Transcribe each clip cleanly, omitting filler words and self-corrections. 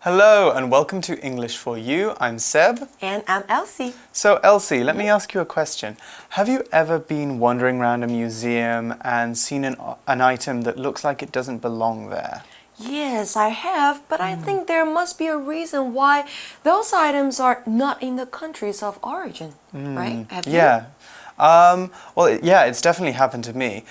Hello and welcome to English for You. I'm Seb. And I'm Elsie. So Elsie, let me ask you a question. Have you ever been wandering around a museum and seen an item that looks like it doesn't belong there? Yes, I have, but I think there must be a reason why those items are not in the countries of origin, right? Have you? Yeah. It's definitely happened to me.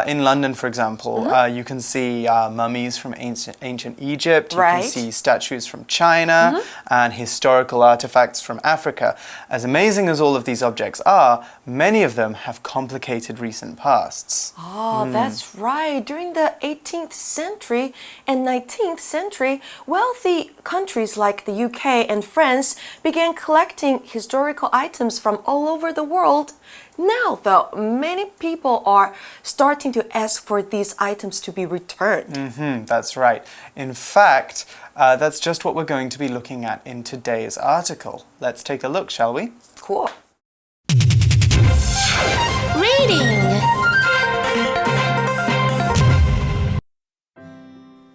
In London, for example, you can see mummies from ancient Egypt, you can see statues from China, and historical artifacts from Africa. As amazing as all of these objects are, many of them have complicated recent pasts. Oh, that's right. During the 18th century and 19th century, wealthy countries like the UK and France began collecting historical items from all over the world. Now, though, many people are starting to ask for these items to be returned. That's right. In fact, that's just what we're going to be looking at in today's article. Let's take a look, shall we? Cool. Reading.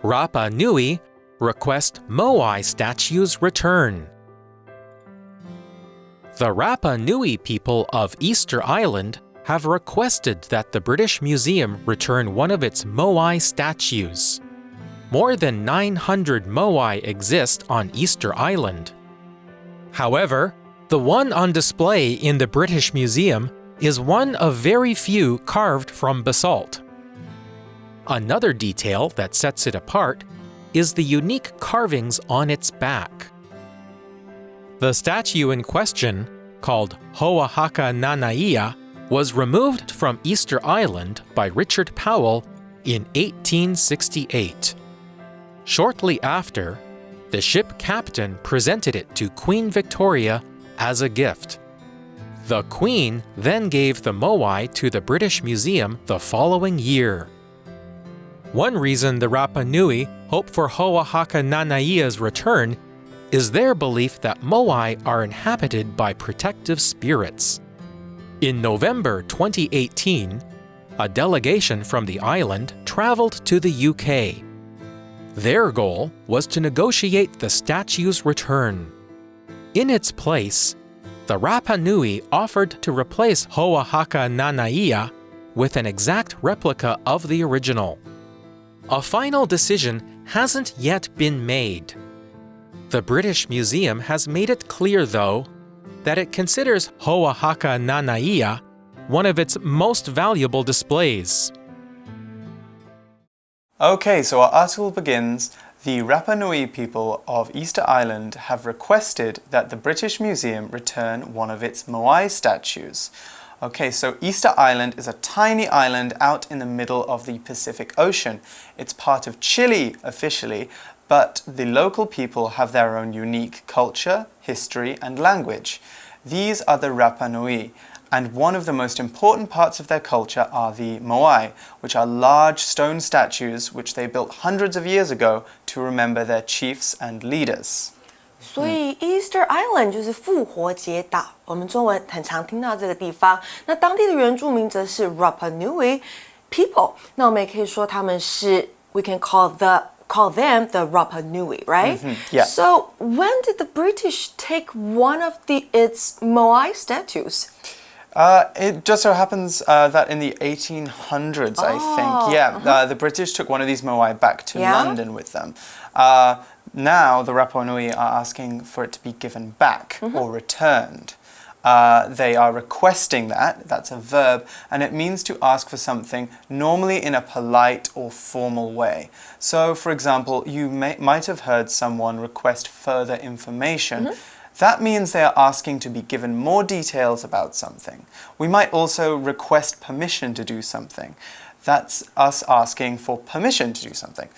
Rapa Nui request Moai statues return. The Rapa Nui people of Easter Island have requested that the British Museum return one of its Moai statues. More than 900 Moai exist on Easter Island. However, the one on display in the British Museum is one of very few carved from basalt. Another detail that sets it apart is the unique carvings on its back. The statue in question, called Hoahaka Nanaia, was removed from Easter Island by Richard Powell in 1868. Shortly after, the ship captain presented it to Queen Victoria as a gift. The Queen then gave the Moai to the British Museum the following year. One reason the Rapa Nui hope for Hoahaka Nanaia's return is their belief that Moai are inhabited by protective spirits. In November 2018, a delegation from the island traveled to the UK. Their goal was to negotiate the statue's return. In its place, the Rapa Nui offered to replace Hoahaka Nanaia with an exact replica of the original. A final decision hasn't yet been made. The British Museum has made it clear, though, that it considers Hoahaka Nanaia one of its most valuable displays. Okay, so our article begins. The Rapa Nui people of Easter Island have requested that the British Museum return one of its Moai statues. Okay, so Easter Island is a tiny island out in the middle of the Pacific Ocean. It's part of Chile officially, but the local people have their own unique culture, history, and language. These are the Rapa Nui, and one of the most important parts of their culture are the Moai, which are large stone statues which they built hundreds of years ago to remember their chiefs and leaders. 所以 Easter Island 就是复活节岛，我们中文很常听到这个地方。那当地的原住民则是 Rapa Nui people。那我们也可以说他们是 we can call them the Rapa Nui, right? Yeah. So when did the British take one of its Moai statues? It just so happens that in the 1800s, I think. Yeah, the British took one of these Moai back to London with them. Now the Rapa Nui are asking for it to be given back or returned. They are requesting that's a verb, and it means to ask for something normally in a polite or formal way. So, for example, you might have heard someone request further information. That means they are asking to be given more details about something. We might also request permission to do something. That's us asking for permission to do something.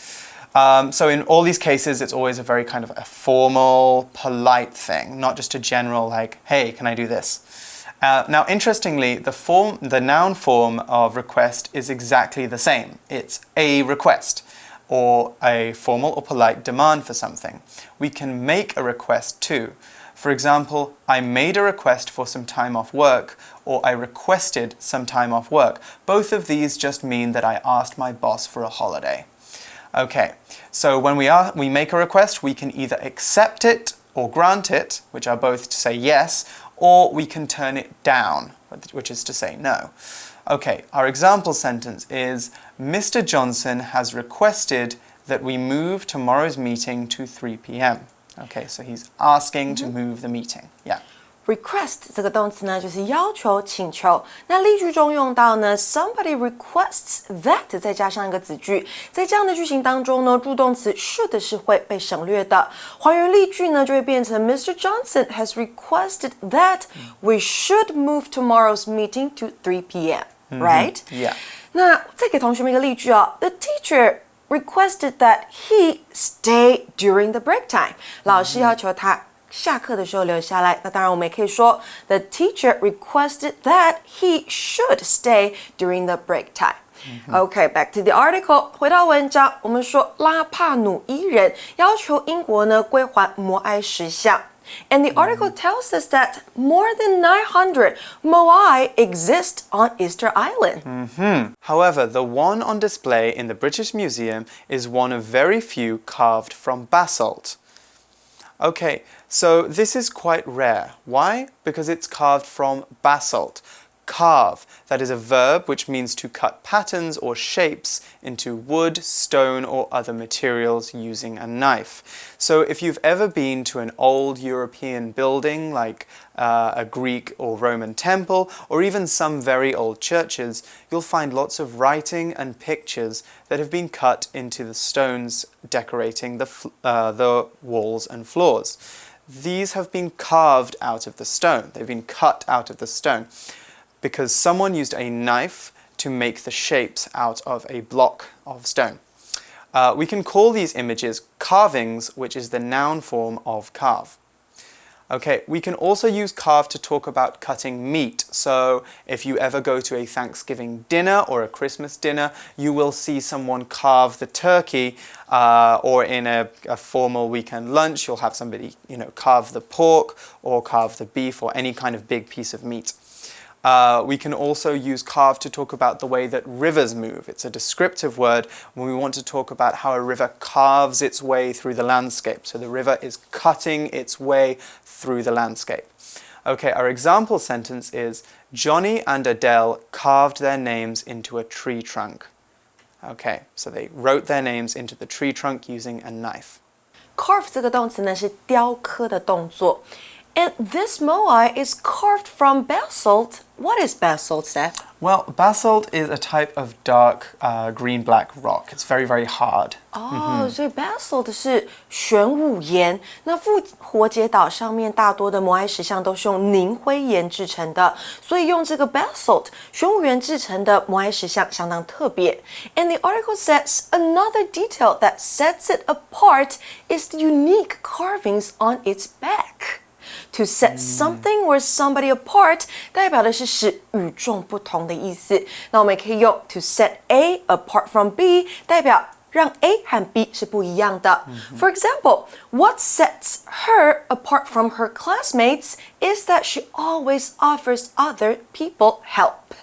So in all these cases, it's always a very kind of a formal, polite thing, not just a general like, hey, can I do this? Now, interestingly, the noun form of request is exactly the same. It's a request, or a formal or polite demand for something. We can make a request too. For example, I made a request for some time off work, or I requested some time off work. Both of these just mean that I asked my boss for a holiday. Okay, so when we make a request, we can either accept it or grant it, which are both to say yes, or we can turn it down, which is to say no. Okay, our example sentence is, Mr. Johnson has requested that we move tomorrow's meeting to 3 p.m. Okay, so he's asking to move the meeting. Yeah. Request 这个动词呢，就是要求、请求。那例句中用到呢 ，somebody requests that， 再加上一个子句，在这样的句型当中呢，助动词 should 是会被省略的。还原例句呢，就会变成 Mr. Johnson has requested that we should move tomorrow's meeting to 3 p.m. Right? Yeah. 那再给同学们一个例句哦 ，The teacher requested that he stay during the break time. 老师要求他下课的时候留下来。那当然我们也可以说 The teacher requested that he should stay during the break time. Okay, back to the article. 回到文章，我们说拉帕努伊人要求英国呢归还摩艾石像。And the article tells us that more than 900 moai exist on Easter Island. However, the one on display in the British Museum is one of very few carved from basalt. Okay, so this is quite rare. Why? Because it's carved from basalt. Carve, that is a verb which means to cut patterns or shapes into wood, stone, or other materials using a knife. So if you've ever been to an old European building like a Greek or Roman temple, or even some very old churches, you'll find lots of writing and pictures that have been cut into the stones decorating the walls and floors. These have been carved out of the stone. They've been cut out of the stone, because someone used a knife to make the shapes out of a block of stone. We can call these images carvings, which is the noun form of carve. Okay, we can also use carve to talk about cutting meat. So if you ever go to a Thanksgiving dinner or a Christmas dinner, you will see someone carve the turkey, or in a formal weekend lunch, you'll have somebody, carve the pork or carve the beef or any kind of big piece of meat. We can also use carve to talk about the way that rivers move. It's a descriptive word when we want to talk about how a river carves its way through the landscape. So the river is cutting its way through the landscape. Okay, our example sentence is, Johnny and Adele carved their names into a tree trunk. Okay, so they wrote their names into the tree trunk using a knife. Carve 这个动词呢是雕刻的动作。And this moai is carved from basalt. What is basalt, Steph? Well, basalt is a type of dark green-black rock. It's very, very hard. 所以 basalt 是玄武岩。那复活节岛上面大多的摩艾石像都是用凝灰岩制成的，所以用这个 basalt 玄武岩制成的摩艾石像相当特别。And the article says another detail that sets it apart is the unique carvings on its back. To set something or somebody apart 代表的是使与众不同的意思。那我们也可以用 to set A apart from B 代表让 A 和 B 是不一样的。For example, what sets her apart from her classmates is that she always offers other people help.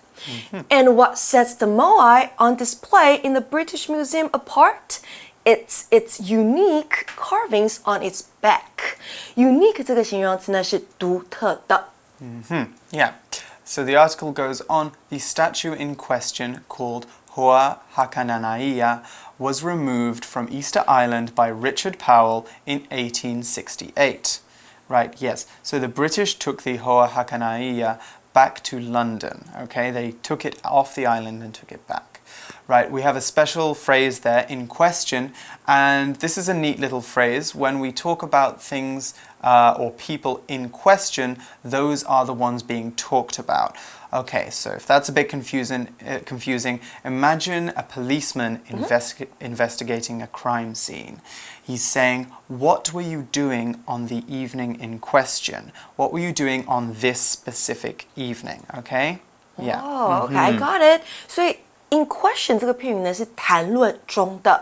And what sets the moai on display in the British Museum apart? It's its unique carvings on its back. Unique 这个形容词呢是独特的。Yeah. So the article goes on. The statue in question, called Hoa Hakananai'a, was removed from Easter Island by Richard Powell in 1868. Right, yes. So the British took the Hoa Hakananai'a back to London. Okay, they took it off the island and took it back. Right, we have a special phrase there, in question, and this is a neat little phrase. When we talk about things or people in question, those are the ones being talked about. Okay, so if that's a bit confusing, imagine a policeman investigating a crime scene. He's saying, what were you doing on the evening in question? What were you doing on this specific evening? Okay? Yeah. Oh, okay, I got it. 所以 In question 这个片语呢是谈论中的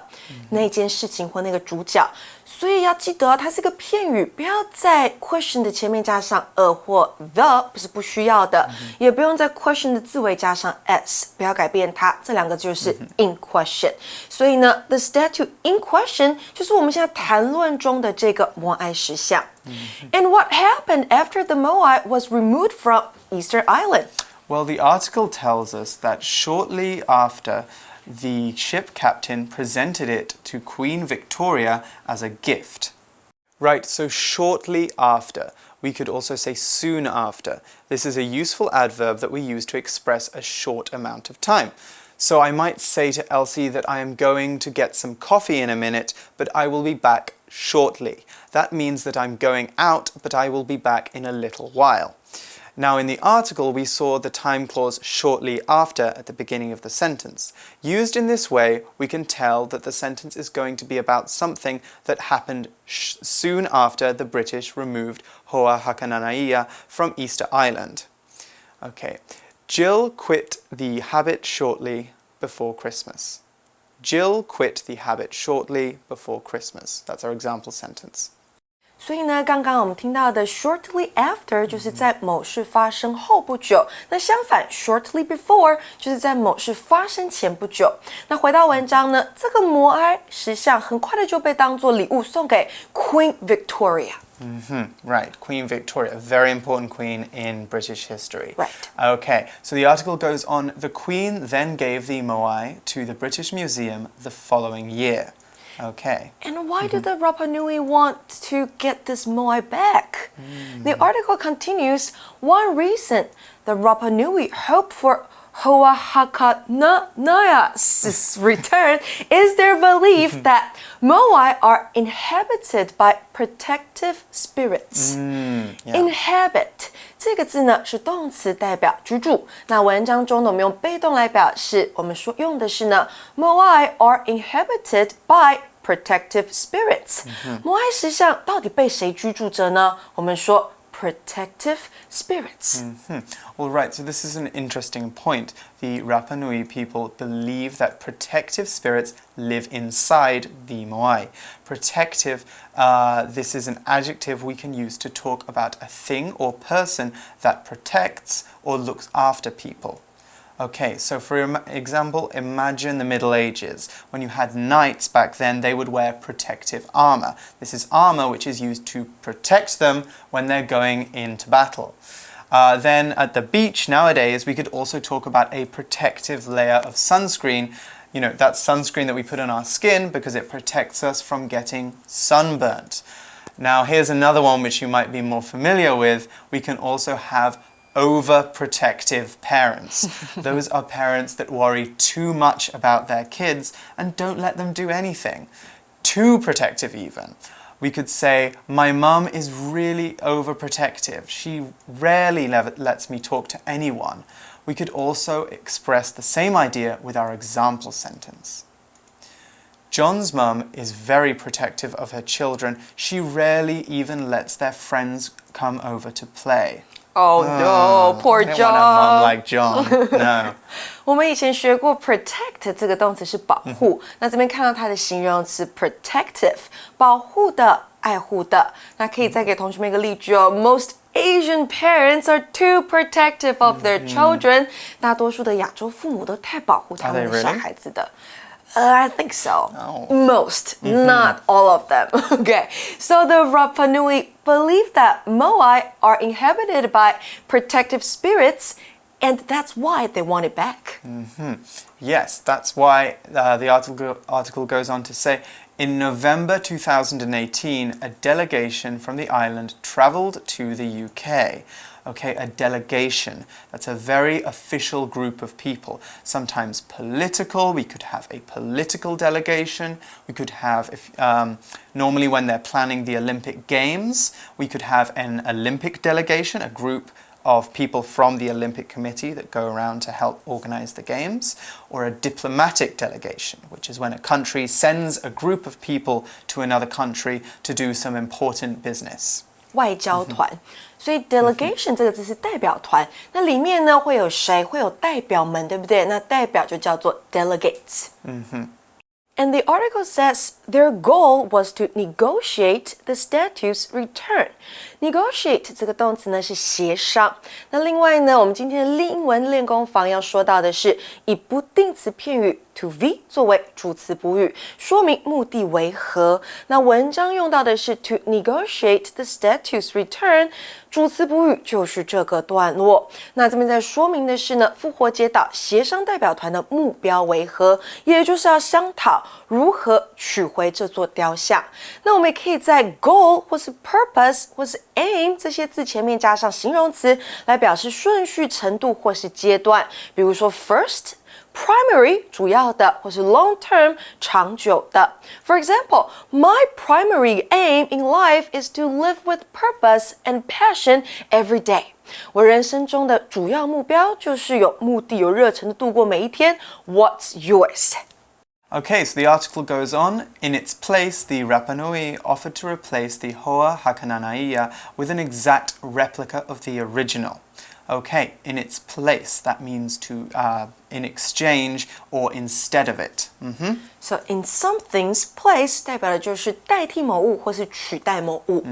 那件事情或那个主角，所以要记得它是个片语，不要在 question 的前面加上 a 或 the， 不是不需要的，也不用在 question 的字尾加上 s， 不要改变它，这两个就是 in question。所以呢 ，the statue in question 就是我们现在谈论中的这个摩艾石像。And what happened after the Moai was removed from Easter Island? Well, the article tells us that shortly after, the ship captain presented it to Queen Victoria as a gift. Right, so shortly after. We could also say soon after. This is a useful adverb that we use to express a short amount of time. So I might say to Elsie that I am going to get some coffee in a minute, but I will be back shortly. That means that I'm going out, but I will be back in a little while. Now, in the article, we saw the time clause shortly after at the beginning of the sentence. Used in this way, we can tell that the sentence is going to be about something that happened soon after the British removed Hoa Hakananaia from Easter Island. Okay, Jill quit the habit shortly before Christmas. Jill quit the habit shortly before Christmas. That's our example sentence. 所以呢，刚刚我们听到的 shortly after 就是在某事发生后不久，那相反 shortly before 就是在某事发生前不久。那回到文章呢，这个摩艾石像很快的就被当作礼物送给 Queen Victoria。Right, Queen Victoria, a very important queen in British history. Right. Okay, so the article goes on, the Queen then gave the Moai to the British Museum the following year. Okay. And why do the Rapa Nui want to get this moai back? The article continues, one reason the Rapa Nui hope for Hoa Hakananaya's return is their belief that moai are inhabited by protective spirits. Inhabit 这个字呢是动词，代表居住。那文章中呢，我们用被动来表示，我们说用的是呢 moai are inhabited by protective spirits. 摩艾石像到底被谁居住着呢？我们说 protective spirits. All right, so this is an interesting point. The Rapa Nui people believe that protective spirits live inside the Moai. Protective, this is an adjective we can use to talk about a thing or person that protects or looks after people. Okay, so for example, imagine the Middle Ages. When you had knights back then, they would wear protective armor. This is armor which is used to protect them when they're going into battle. Then at the beach nowadays, we could also talk about a protective layer of sunscreen. You know, that sunscreen that we put on our skin because it protects us from getting sunburnt. Now, here's another one which you might be more familiar with. We can also have overprotective parents. Those are parents that worry too much about their kids and don't let them do anything. Too protective even. We could say, my mum is really overprotective. She rarely lets me talk to anyone. We could also express the same idea with our example sentence. John's mum is very protective of her children. She rarely even lets their friends come over to play. Oh no, poor I don't want a mom John. like John. No. 我们以前学过 protect 这个动词是保护，那这边看到它的形容词 protective， 保护的、爱护的。那可以再给同学们一个例句哦。Most Asian parents are too protective of their children. 大多数的亚洲父母都太保护他们的小孩子的。I think so. Oh. Most, not all of them. Okay, so the Rapa Nui believe that moai are inhabited by protective spirits, and that's why they want it back. Yes, that's why the article goes on to say, in November 2018, a delegation from the island travelled to the UK. Okay, a delegation. That's a very official group of people. Sometimes political. We could have a political delegation. We could have, normally when they're planning the Olympic Games, we could have an Olympic delegation, a group of people from the Olympic Committee that go around to help organize the games, or a diplomatic delegation, which is when a country sends a group of people to another country to do some important business. 外交团。所以 delegation 这个字是代表团，那里面呢会有谁？会有代表们，对不对？那代表就叫做 delegates。And the article says their goal was to negotiate the statue's return. Negotiate 这个动词呢是协商。那另外呢，我们今天的英文练功房要说到的是以不定词片语 to be 作为主词补语，说明目的为何。那文章用到的是 to negotiate the statue's return， 主词补语就是这个段落。那这边在说明的是呢，复活节岛协商代表团的目标为何，也就是要商讨如何取回这座雕像。那我们也可以在 goal 或是 purpose 或是 aim 这些字前面加上形容词来表示顺序、程度或是阶段，比如说 first。Primary 主要的，或是 long term 长久的。For example, my primary aim in life is to live with purpose and passion every day. 我人生中的主要目标就是有目的、有热忱的度过每一天。What's yours? Okay, so the article goes on. In its place, the Rapa Nui offered to replace the Hoa Hakananai'a with an exact replica of the original. Okay, in its place, that means to in exchange or instead of it. So in something's place 代表的就是代替某物或是取代某物。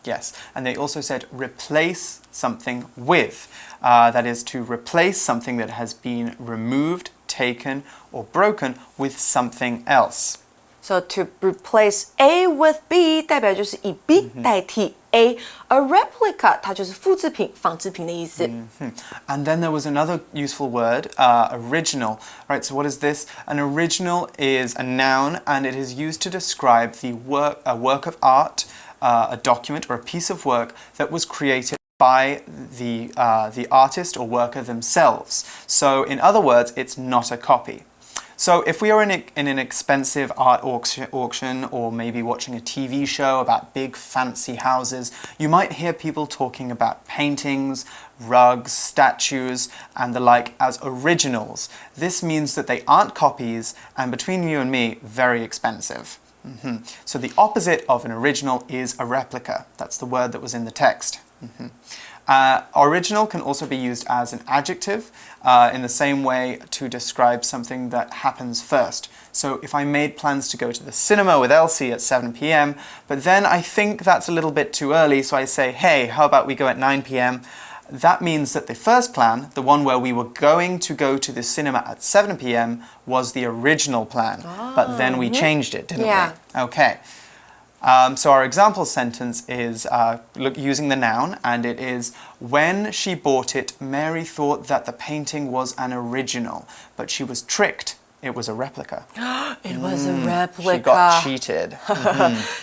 Yes, and they also said replace something with. That is to replace something that has been removed, taken, or broken with something else. So to replace A with B 代表就是以 B 代替 A， 而 replica 它就是复制品、仿制品的意思。And then there was another useful word, original. Right, so what is this? An original is a noun and it is used to describe a work of art, a document or a piece of work that was created by the artist or worker themselves. So in other words, it's not a copy. So if we are in an expensive art auction or maybe watching a TV show about big fancy houses, you might hear people talking about paintings, rugs, statues, and the like as originals. This means that they aren't copies and between you and me, very expensive. So the opposite of an original is a replica. That's the word that was in the text. Original can also be used as an adjective in the same way to describe something that happens first. So if I made plans to go to the cinema with Elsie at 7 p.m, but then I think that's a little bit too early, so I say, hey, how about we go at 9 p.m? That means that the first plan, the one where we were going to go to the cinema at 7 p.m, was the original plan, but then we changed it, didn't we? Okay. So our example sentence is using the noun, and it is, when she bought it, Mary thought that the painting was an original, but she was tricked. It was a replica. It was a replica. She got cheated.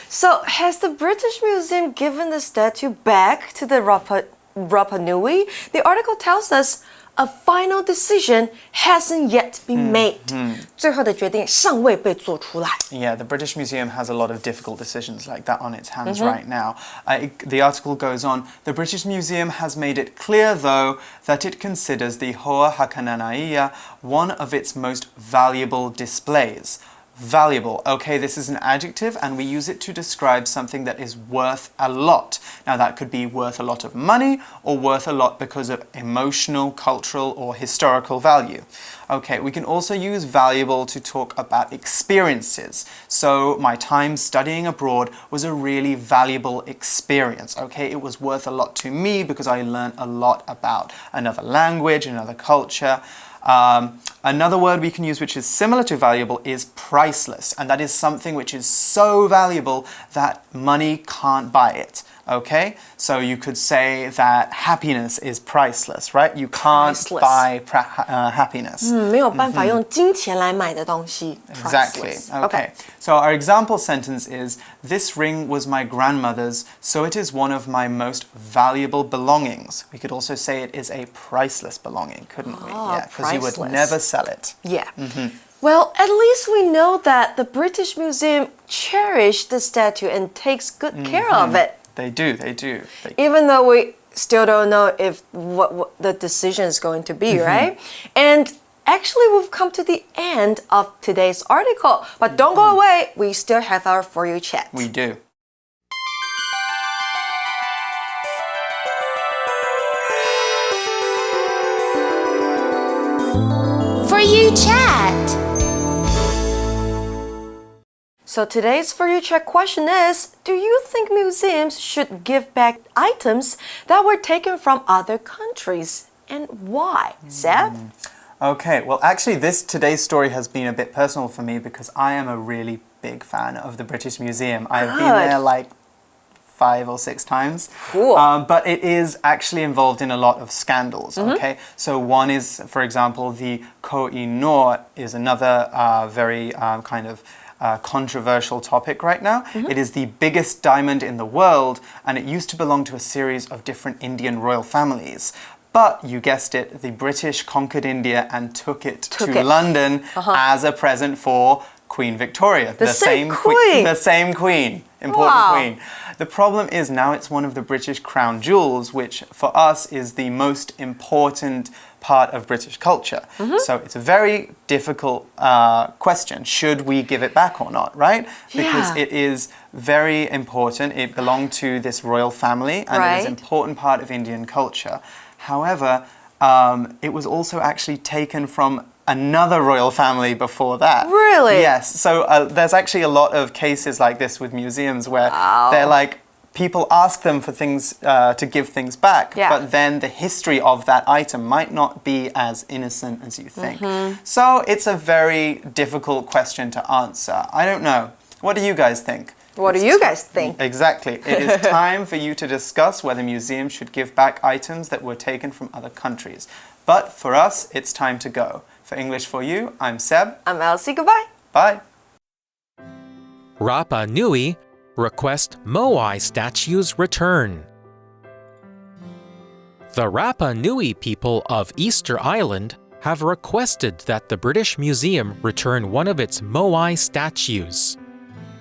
So has the British Museum given the statue back to the Rapa Nui? The article tells us a final decision hasn't yet been made. 最后的决定尚未被做出来。Yeah, the British Museum has a lot of difficult decisions like that on its hands right now. The article goes on, the British Museum has made it clear, though, that it considers the Hoa Hakananai'a one of its most valuable displays. Valuable. Okay, this is an adjective and we use it to describe something that is worth a lot. Now that could be worth a lot of money or worth a lot because of emotional, cultural, or historical value. Okay, we can also use valuable to talk about experiences. So my time studying abroad was a really valuable experience. Okay, it was worth a lot to me because I learned a lot about another language, another culture. Another word we can use which is similar to valuable is priceless, and that is something which is so valuable that money can't buy it. Okay, so you could say that happiness is priceless, right? You can't buy happiness. 没有办法用金钱来买的东西。Exactly. Okay. So our example sentence is, this ring was my grandmother's, so it is one of my most valuable belongings. We could also say it is a priceless belonging, couldn't we? Yeah, because you would never sell it. Yeah. Well, at least we know that the British Museum cherished the statue and takes good care of it. They do. Even though we still don't know if what the decision is going to be, right? And actually, we've come to the end of today's article. But don't go away. We still have our For You chat. We do. For You Chat. So today's For You Chat question is, do you think museums should give back items that were taken from other countries? And why? Seb? Okay, well actually today's story has been a bit personal for me because I am a really big fan of the British Museum. I've been there like 5 or 6 times. Cool. But it is actually involved in a lot of scandals, okay? So one is, for example, the Koh-i-Noor is another very kind of controversial topic right now. It is the biggest diamond in the world, and it used to belong to a series of different Indian royal families. But, you guessed it, the British conquered India and took it to London as a present for Queen Victoria. The same queen. The same queen. Important queen. The problem is now it's one of the British crown jewels, which for us is the most important part of British culture. So it's a very difficult question. Should we give it back or not, right? Because it is very important. It belonged to this royal family and it is an important part of Indian culture. However, it was also actually taken from another royal family before that. Really? Yes. So there's actually a lot of cases like this with museums where they're like, people ask them for things, to give things back, but then the history of that item might not be as innocent as you think. So it's a very difficult question to answer. I don't know. What do you guys think? What do you guys think? Exactly. It is time for you to discuss whether museums should give back items that were taken from other countries. But for us, it's time to go. For English for You, I'm Seb. I'm Elsie. Goodbye. Bye. Rapa Nui request Moai statues return. The Rapa Nui people of Easter Island have requested that the British Museum return one of its Moai statues.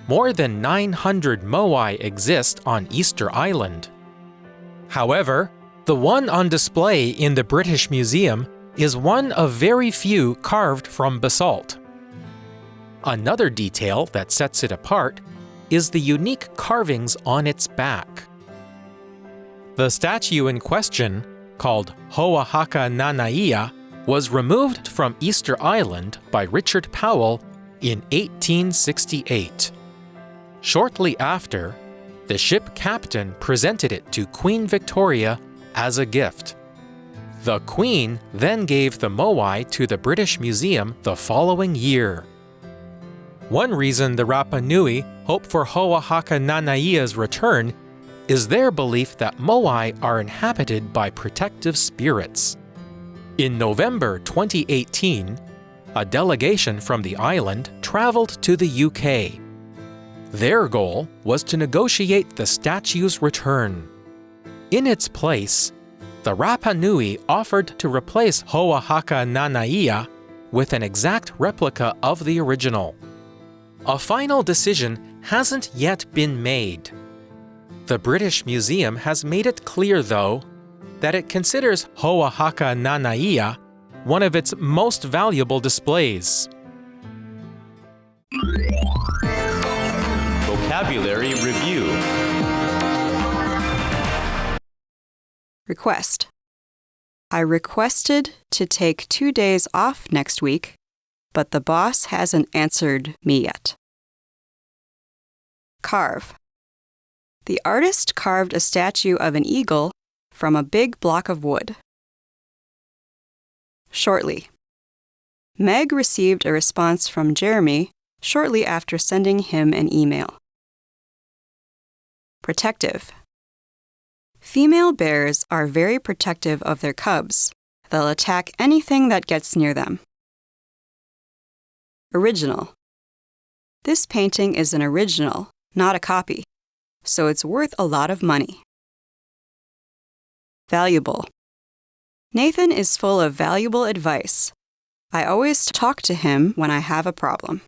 More than 900 Moai exist on Easter Island. However, the one on display in the British Museum is one of very few carved from basalt. Another detail that sets it apart is the unique carvings on its back. The statue in question, called Hoahaka Nanaia, was removed from Easter Island by Richard Powell in 1868. Shortly after, the ship captain presented it to Queen Victoria as a gift. The Queen then gave the Moai to the British Museum the following year. One reason the Rapa Nui hope for Hoahaka Nanaia's return is their belief that Moai are inhabited by protective spirits. In November 2018, a delegation from the island traveled to the UK. Their goal was to negotiate the statue's return. In its place, the Rapa Nui offered to replace Hoahaka Nanaia with an exact replica of the original. A final decision hasn't yet been made. The British Museum has made it clear, though, that it considers Hoahaka Nanaia one of its most valuable displays. Vocabulary Review. Request. I requested to take 2 days off next week, but the boss hasn't answered me yet. Carve. The artist carved a statue of an eagle from a big block of wood. Shortly. Meg received a response from Jeremy shortly after sending him an email. Protective. Female bears are very protective of their cubs. They'll attack anything that gets near them. Original. This painting is an original, not a copy, so it's worth a lot of money. Valuable. Nathan is full of valuable advice. I always talk to him when I have a problem.